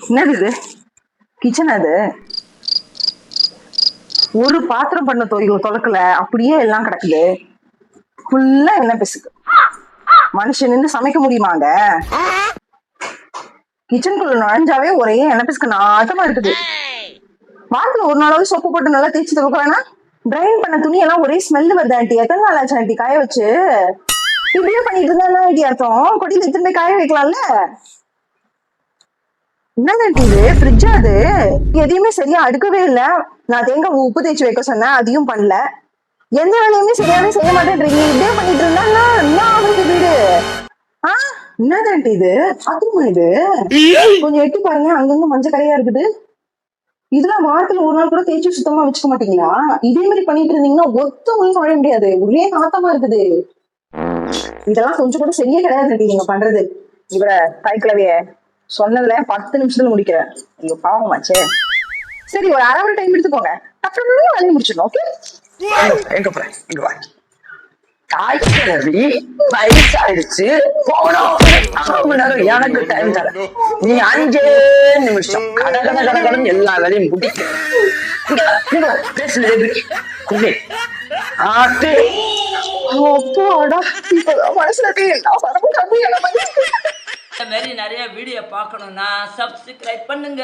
என்னது இது? கிச்சன் அது? ஒரு பாத்திரம் பண்ண தொலைக்கல, அப்படியே எல்லாம் கிடக்குது. ஃபுல்லா என்ன பிசுக்கு. மனுஷன் நின்று சமைக்க முடியுமாங்க? கிச்சனுக்குள்ள நுழைஞ்சாவே ஒரே எண்ணெய் பிசுக்கு நாட்டமா இருக்குது. வாரத்துல ஒரு நாளாவது சோப்பு போட்டு நல்லா தேய்ச்சி துவைக்க வேணாம்? ட்ரைன் பண்ண துணி எல்லாம் ஒரே ஸ்மெல் வருது ஆண்டி. எத்தனை நாள் ஆச்சு ஆண்டி காய வச்சு? இப்படியே பண்ணிட்டு இருந்தா என்ன ஆண்டி அர்த்தம்? கொட்டியில எடுத்துட்டு போய் காய வைக்கலாம்ல? என்னங்க ஆண்டி இது? ஃப்ரிட்ஜா அது? எதையுமே சரியா அடுக்கவே இல்ல. நான் தேங்காய் உப்பு தேய்ச்சி வைக்க சொன்னேன், அதையும் பண்ணல. எந்த வேலையுமே சரியாவே செய்ய மாட்டேன்றீங்க. இப்படியே பண்ணிட்டு இருந்தா என்ன ஆகுது வீடு? என்னது ஆண்டி இது? பாத்ரூமா இது? கொஞ்சம் எட்டி பாருங்க, அங்கங்க மஞ்சள் கரையா இருக்குது. இதெல்லாம் வாரத்துல ஒரு நாள் கூட தேய்ச்சி சுத்தமா வச்சுக்க மாட்டீங்களா? இதே மாதிரி பண்ணிட்டு இருந்தீங்கன்னா ஒத்தவங்களும் நுழைய முடியாது. ஒரே நாத்தமா இருக்குது. இதெல்லாம் கொஞ்சம் கூட சரியே கிடையாது நீங்க பண்றது. இவர தாய்க்கிழவிய சொன்னதுல 10 நிமிஷத்துல முடிக்கிறேன். ஐயோ பாவமாச்சே. சரி, ஒரு அரை மணி டைம் எடுத்துக்கோங்க. அப்புறம் வேலையை முடிச்சிடணும். ஓகே, எங்க போறேன்? இங்க வா. தாய்க்கிழவி வயசாயிடுச்சு, எனக்கு டைம் தர. நீ 5 நிமிஷம் கடகடன் எல்லா வேலையும் முடிக்க. நிறைய வீடியோ பார்க்கணும்னா சப்ஸ்கிரைப் பண்ணுங்க.